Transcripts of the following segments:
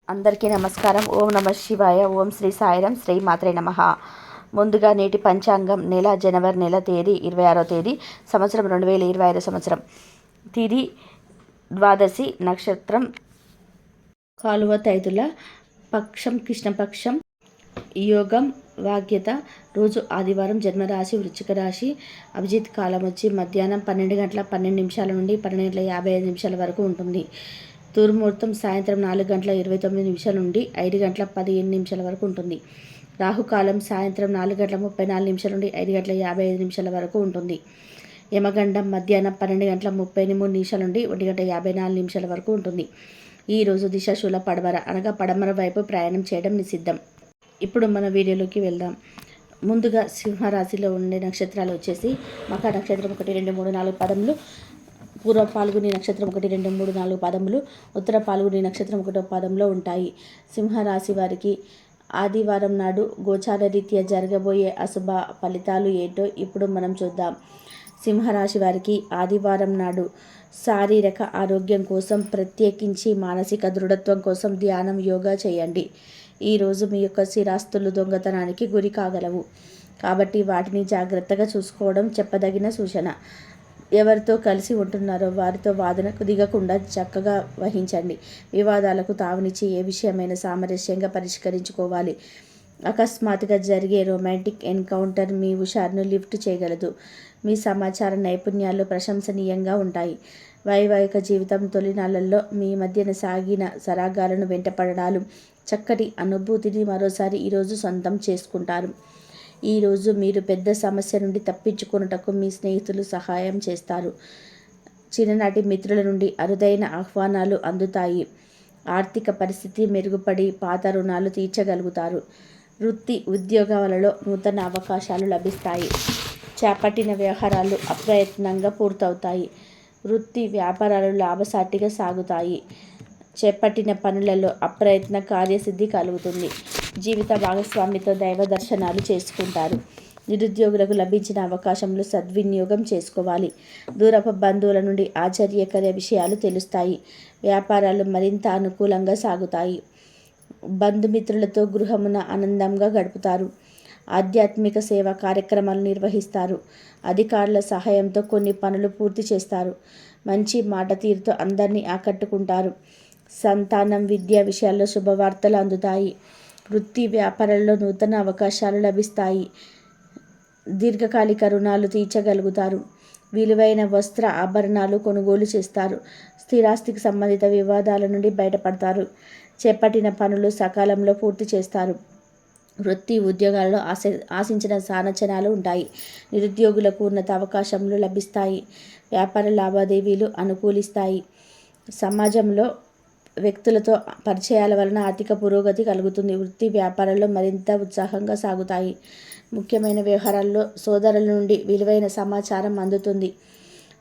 అందరికీ నమస్కారం. ఓం నమ శివాయ. ఓం శ్రీ సాయిరం. శ్రీ మాత్రే నమః. ముందుగా నేటి పంచాంగం నెల జనవరి నెల తేదీ 26వ తేదీ సంవత్సరం 2025 సంవత్సరం. తిది ద్వాదశి, నక్షత్రం కాలువ తైతుల, పక్షం కృష్ణపక్షం, యోగం వాగ్యత, రోజు ఆదివారం, జన్మరాశి వృశ్చిక రాశి, అభిజిత్ కాలం వచ్చి మధ్యాహ్నం 12 గంటల 12 నిమిషాల నుండి 12 గంటల 55 నిమిషాల వరకు ఉంటుంది. తూర్ముహూర్తం సాయంత్రం 4 గంటల 29 నిమిషాల నుండి 5 గంటల 15 నిమిషాల వరకు ఉంటుంది. రాహుకాలం సాయంత్రం 4 గంటల 34 నిమిషాల నుండి 5 గంటల 55 నిమిషాల వరకు ఉంటుంది. యమగండం మధ్యాహ్నం 12 గంటల 33 నిమిషాల నుండి 1 గంట 54 నిమిషాల వరకు ఉంటుంది. ఈ రోజు దిశాశూల పడమర అనగా పడమర వైపు ప్రయాణం చేయడం నిషిద్ధం. ఇప్పుడు మన వీడియోలోకి వెళ్దాం. ముందుగా సింహరాశిలో ఉండే నక్షత్రాలు వచ్చేసి మఖ నక్షత్రం 1, 2, 3, 4 పదములు, పూర్వ పాల్గొని నక్షత్రం 1, 2, 3, 4 పదములు, ఉత్తర పాల్గొని నక్షత్రం 1వ పాదంలో ఉంటాయి. సింహరాశి వారికి ఆదివారం నాడు గోచార రీత్యా జరగబోయే అశుభ ఫలితాలు ఏంటో ఇప్పుడు మనం చూద్దాం. సింహరాశి వారికి ఆదివారం నాడు శారీరక ఆరోగ్యం కోసం, ప్రత్యేకించి మానసిక దృఢత్వం కోసం ధ్యానం, యోగా చేయండి. ఈరోజు మీ యొక్క స్థిరాస్తులు దొంగతనానికి గురి కాగలవు కాబట్టి వాటిని జాగ్రత్తగా చూసుకోవడం చెప్పదగిన సూచన. ఎవరితో కలిసి ఉంటున్నారో వారితో వాదనకు దిగకుండా చక్కగా వహించండి. వివాదాలకు తావునిచ్చి ఏ విషయమైనా సామరస్యంగా పరిష్కరించుకోవాలి. అకస్మాత్తుగా జరిగే రొమాంటిక్ ఎన్కౌంటర్ మీ హుషారును లిఫ్ట్ చేయగలదు. మీ సమాచార నైపుణ్యాలు ప్రశంసనీయంగా ఉంటాయి. వైవాహిక జీవితం తొలినాళ్లలో మీ మధ్యన సాగిన సరాగాలను వెంటపడడాలు, చక్కటి అనుభూతిని మరోసారి ఈరోజు సొంతం చేసుకుంటారు. ఈరోజు మీరు పెద్ద సమస్య నుండి తప్పించుకొనుటకు మీ స్నేహితులు సహాయం చేస్తారు. చిన్ననాటి మిత్రుల నుండి అరుదైన ఆహ్వానాలు అందుతాయి. ఆర్థిక పరిస్థితి మెరుగుపడి పాత రుణాలు తీర్చగలుగుతారు. వృత్తి ఉద్యోగాలలో నూతన అవకాశాలు లభిస్తాయి. చేపట్టిన వ్యవహారాలు అప్రయత్నంగా పూర్తవుతాయి. వృత్తి వ్యాపారాలు లాభసాటిగా సాగుతాయి. చేపట్టిన పనులలో అప్రయత్న కార్యసిద్ధి కలుగుతుంది. జీవిత భాగస్వామితో దైవ దర్శనాలు చేసుకుంటారు. నిరుద్యోగులకు లభించిన అవకాశంలో సద్వినియోగం చేసుకోవాలి. దూరపు బంధువుల నుండి ఆశ్చర్యకర విషయాలు తెలుస్తాయి. వ్యాపారాలు మరింత అనుకూలంగా సాగుతాయి. బంధుమిత్రులతో గృహమున ఆనందంగా గడుపుతారు. ఆధ్యాత్మిక సేవా కార్యక్రమాలు నిర్వహిస్తారు. అధికారుల సహాయంతో కొన్ని పనులు పూర్తి చేస్తారు. మంచి మాట తీరుతో అందరినీ ఆకట్టుకుంటారు. సంతానం, విద్యా విషయాల్లో శుభవార్తలు అందుతాయి. వృత్తి వ్యాపారాల్లో నూతన అవకాశాలు లభిస్తాయి. దీర్ఘకాలిక రుణాలు తీర్చగలుగుతారు. విలువైన వస్త్ర ఆభరణాలు కొనుగోలు చేస్తారు. స్థిరాస్తికి సంబంధిత వివాదాల నుండి బయటపడతారు. చేపట్టిన పనులు సకాలంలో పూర్తి చేస్తారు. వృత్తి ఉద్యోగాలలో ఆశించిన సానచనాలు ఉంటాయి. నిరుద్యోగులకు ఉన్నత అవకాశములు లభిస్తాయి. వ్యాపార లావాదేవీలు అనుకూలిస్తాయి. సమాజంలో వ్యక్తులతో పరిచయాల వలన ఆర్థిక పురోగతి కలుగుతుంది. వృత్తి వ్యాపారాల్లో మరింత ఉత్సాహంగా సాగుతాయి. ముఖ్యమైన వ్యవహారాల్లో సోదరుల నుండి విలువైన సమాచారం అందుతుంది.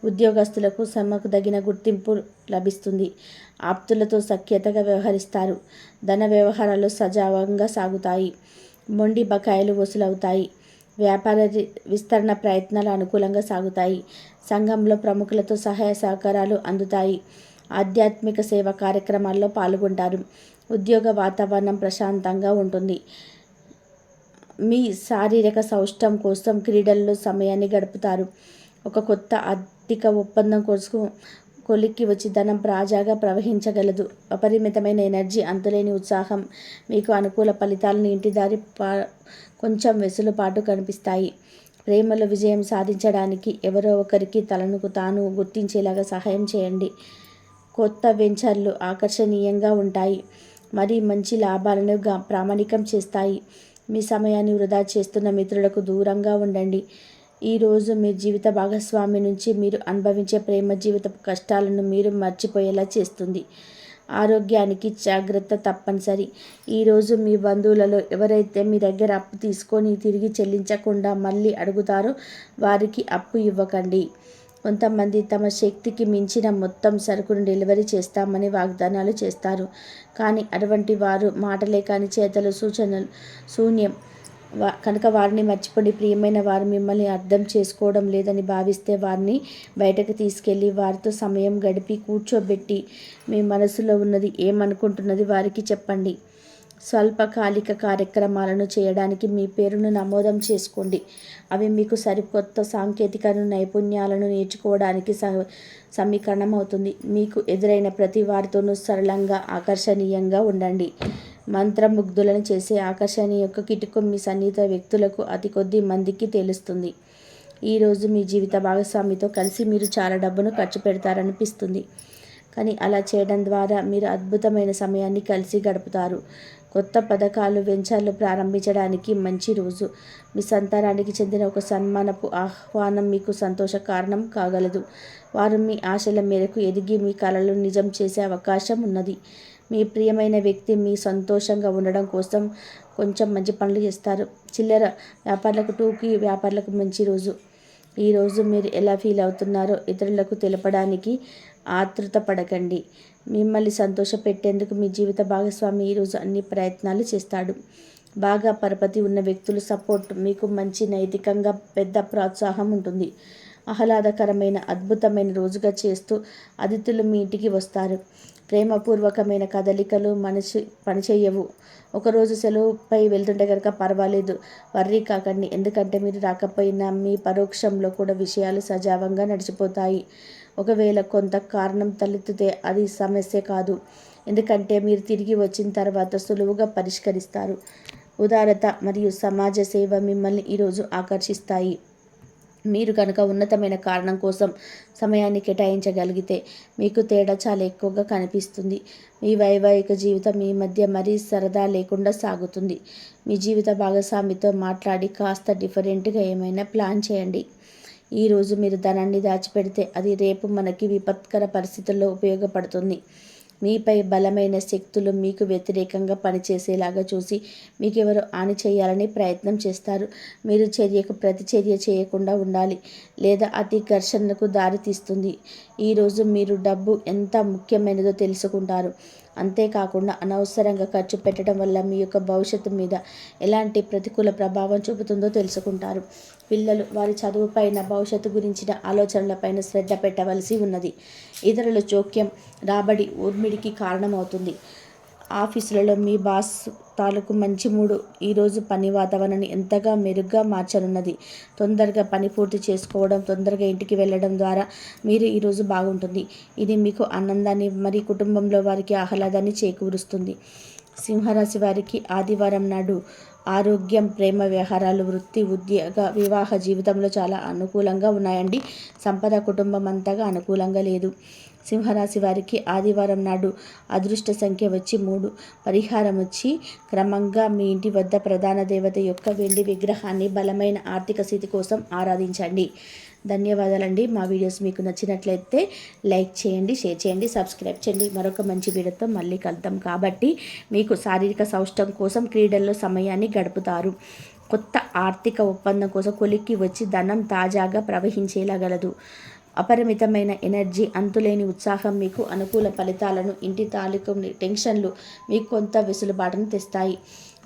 ఉద్యోగస్తులకు శ్రమకు తగిన గుర్తింపు లభిస్తుంది. ఆప్తులతో సఖ్యతగా వ్యవహరిస్తారు. ధన వ్యవహారాలు సజావుగా సాగుతాయి. మొండి బకాయిలు వసూలవుతాయి. వ్యాపార విస్తరణ ప్రయత్నాలు అనుకూలంగా సాగుతాయి. సంఘంలో ప్రముఖులతో సహాయ సహకారాలు అందుతాయి. ఆధ్యాత్మిక సేవా కార్యక్రమాల్లో పాల్గొంటారు. ఉద్యోగ వాతావరణం ప్రశాంతంగా ఉంటుంది. మీ శారీరక సౌష్ఠం కోసం క్రీడల్లో సమయాన్ని గడుపుతారు. ఒక కొత్త ఆర్థిక ఒప్పందం కోసం కొలిక్కి వచ్చి ధనం రాజాగా ప్రవహించగలదు. అపరిమితమైన ఎనర్జీ, అంతులేని ఉత్సాహం మీకు అనుకూల ఫలితాలను ఇంటిదారి కొంచెం వెసులుబాటు కనిపిస్తాయి. ప్రేమలో విజయం సాధించడానికి ఎవరో ఒకరికి తనకు తాను గుర్తించేలాగా సహాయం చేయండి. కొత్త వెంచర్లు ఆకర్షణీయంగా ఉంటాయి. మరి మంచి లాభాలను ప్రామాణికం చేస్తాయి. మీ సమయాన్ని వృధా చేస్తున్న మిత్రులకు దూరంగా ఉండండి. ఈరోజు మీ జీవిత భాగస్వామి నుంచి మీరు అనుభవించే ప్రేమ జీవిత కష్టాలను మీరు మర్చిపోయేలా చేస్తుంది. ఆరోగ్యానికి జాగ్రత్త తప్పనిసరి. ఈరోజు మీ బంధువులలో ఎవరైతే మీ దగ్గర అప్పు తీసుకొని తిరిగి చెల్లించకుండా మళ్ళీ అడుగుతారో వారికి అప్పు ఇవ్వకండి. కొంతమంది తమ శక్తికి మించిన మొత్తం సరుకును డెలివరీ చేస్తామని వాగ్దానాలు చేస్తారు. కానీ అటువంటి వారు మాటలే కానీ చేతలు సూచనలు శూన్యం. కనుక వారిని మర్చిపోండి. ప్రియమైన వారు మిమ్మల్ని అర్థం చేసుకోవడం లేదని భావిస్తే వారిని బయటకు తీసుకెళ్ళి వారితో సమయం గడిపి కూర్చోబెట్టి మీ మనసులో ఉన్నది ఏమనుకుంటున్నది వారికి చెప్పండి. స్వల్పకాలిక కార్యక్రమాలను చేయడానికి మీ పేరును నమోదం చేసుకోండి. అవి మీకు సరికొత్త సాంకేతిక నైపుణ్యాలను నేర్చుకోవడానికి సమీకరణం అవుతుంది. మీకు ఎదురైన ప్రతి వారితోనూ సరళంగా ఆకర్షణీయంగా ఉండండి. మంత్రముగ్ధులను చేసే ఆకర్షణీయ కిటుకు మీ సన్నిహిత వ్యక్తులకు అతి కొద్ది మందికి తెలుస్తుంది. ఈరోజు మీ జీవిత భాగస్వామితో కలిసి మీరు చాలా డబ్బును ఖర్చు పెడతారనిపిస్తుంది. కానీ అలా చేయడం ద్వారా మీరు అద్భుతమైన సమయాన్ని కలిసి గడుపుతారు. కొత్త పథకాలు వెంచర్లు ప్రారంభించడానికి మంచి రోజు. మీ సంతానానికి చెందిన ఒక సన్మానపు ఆహ్వానం మీకు సంతోష కారణం కాగలదు. వారు మీ ఆశల మేరకు ఎదిగి మీ కలలను నిజం చేసే అవకాశం ఉన్నది. మీ ప్రియమైన వ్యక్తి మీ సంతోషంగా ఉండడం కోసం కొంచెం మంచి పనులు చేస్తారు. చిల్లర వ్యాపారులకు, టూకీ వ్యాపారులకు మంచి రోజు. ఈరోజు మీరు ఎలా ఫీల్ అవుతున్నారో ఇతరులకు తెలపడానికి ఆతృత పడకండి. మిమ్మల్ని సంతోషపెట్టేందుకు మీ జీవిత భాగస్వామి ఈరోజు అన్ని ప్రయత్నాలు చేస్తాడు. బాగా పరపతి ఉన్న వ్యక్తులు సపోర్ట్ మీకు మంచి నైతికంగా పెద్ద ప్రోత్సాహం ఉంటుంది. ఆహ్లాదకరమైన అద్భుతమైన రోజుగా చేస్తూ అతిథులు మీ ఇంటికి వస్తారు. ప్రేమపూర్వకమైన కదలికలు పనిచేయవు. ఒకరోజు సెలవుపై వెళ్తుంటే కనుక పర్వాలేదు, వర్రీ కాకండి. ఎందుకంటే మీరు రాకపోయినా మీ పరోక్షంలో కూడా విషయాలు సజావంగా నడిచిపోతాయి. ఒకవేళ కొంత కారణం తలెత్తితే అది సమస్య కాదు, ఎందుకంటే మీరు తిరిగి వచ్చిన తర్వాత సులువుగా పరిష్కరిస్తారు. ఉదారత మరియు సమాజ సేవ మిమ్మల్ని ఈరోజు ఆకర్షిస్తాయి. మీరు కనుక ఉన్నతమైన కారణం కోసం సమయాన్ని కేటాయించగలిగితే మీకు తేడా చాలా ఎక్కువగా కనిపిస్తుంది. మీ వైవాహిక జీవితం మీ మధ్య మరీ సరదా లేకుండా సాగుతుంది. మీ జీవిత భాగస్వామితో మాట్లాడి కాస్త డిఫరెంట్గా ఏమైనా ప్లాన్ చేయండి. ఈరోజు మీరు ధనాన్ని దాచిపెడితే అది రేపు మనకి విపత్కర పరిస్థితుల్లో ఉపయోగపడుతుంది. మీపై బలమైన శక్తులు మీకు వ్యతిరేకంగా పనిచేసేలాగా చూసి మీకెవరో హాని చేయాలని ప్రయత్నం చేస్తారు. మీరు చర్యకు ప్రతిచర్య చేయకుండా ఉండాలి, లేదా అతి ఘర్షణకు దారితీస్తుంది. ఈరోజు మీరు డబ్బు ఎంత ముఖ్యమైనదో తెలుసుకుంటారు. అంతేకాకుండా అనవసరంగా ఖర్చు పెట్టడం వల్ల మీ యొక్క భవిష్యత్తు మీద ఎలాంటి ప్రతికూల ప్రభావం చూపుతుందో తెలుసుకుంటారు. పిల్లలు వారి చదువుపైన, భవిష్యత్తు గురించిన ఆలోచనలపైన శ్రద్ధ పెట్టవలసి ఉన్నది. ఇతరుల జోక్యం రాబడి ఊర్మిడికి కారణమవుతుంది. ఆఫీసులలో మీ బాస్ తాలూకు మంచి మూడు ఈరోజు పని వాతావరణాన్ని ఎంతగా మెరుగ్గా మార్చనున్నది. తొందరగా పని పూర్తి చేసుకోవడం, తొందరగా ఇంటికి వెళ్ళడం ద్వారా మీరు ఈరోజు బాగుంటుంది. ఇది మీకు ఆనందాన్ని మరి కుటుంబంలో వారికి ఆహ్లాదాన్ని చేకూరుస్తుంది. సింహరాశి వారికి ఆదివారం నాడు ఆరోగ్యం, ప్రేమ వ్యవహారాలు, వృత్తి, ఉద్యోగ, వివాహ జీవితంలో చాలా అనుకూలంగా ఉన్నాయండి. సంపద కుటుంబం అంతగా అనుకూలంగా లేదు. సింహరాశి వారికి ఆదివారం నాడు అదృష్ట సంఖ్య వచ్చి 3. పరిహారం వచ్చి క్రమంగా మీ ఇంటి వద్ద ప్రధాన దేవత యొక్క వెండి విగ్రహాన్ని బలమైన ఆర్థిక స్థితి కోసం ఆరాధించండి. ధన్యవాదాలండి. మా వీడియోస్ మీకు నచ్చినట్లయితే లైక్ చేయండి, షేర్ చేయండి, సబ్స్క్రైబ్ చేయండి. మరొక మంచి వీడియోతో మళ్ళీ కలుద్దాం. కాబట్టి మీకు శారీరక సౌష్ఠవం కోసం క్రీడల్లో సమయాన్ని గడుపుతారు. కొత్త ఆర్థిక ఒప్పందం కోసం కొలిక్కి వచ్చి ధనం తాజాగా ప్రవహించేలాగలదు. అపరిమితమైన ఎనర్జీ, అంతులేని ఉత్సాహం మీకు అనుకూల ఫలితాలను, ఇంటి తాలూకు టెన్షన్లు మీకు కొంత వెసులుబాటును తెస్తాయి.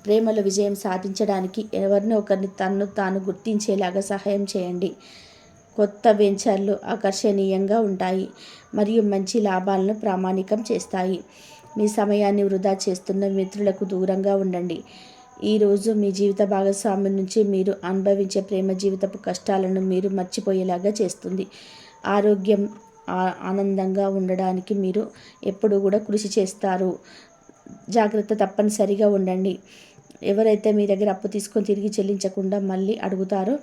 ప్రేమలో విజయం సాధించడానికి ఎవరినో ఒకరిని తన్ను తాను గుర్తించేలాగా సహాయం చేయండి. కొత్త వెంచర్లు ఆకర్షణీయంగా ఉంటాయి మరియు మంచి లాభాలను ప్రామాణికం చేస్తాయి. మీ సమయాన్ని వృధా చేస్తున్న మిత్రులకు దూరంగా ఉండండి. ఈరోజు మీ జీవిత భాగస్వామి నుంచి మీరు అనుభవించే ప్రేమ జీవితపు కష్టాలను మీరు మర్చిపోయేలాగా చేస్తుంది. ఆరోగ్యం, ఆనందంగా ఉండడానికి మీరు ఎప్పుడు కూడా కృషి చేస్తారు. జాగ్రత్త తప్పనిసరిగా ఉండండి. ఎవరైతే మీ దగ్గర అప్పు తీసుకొని తిరిగి చెల్లించకుండా మళ్ళీ అడుగుతారో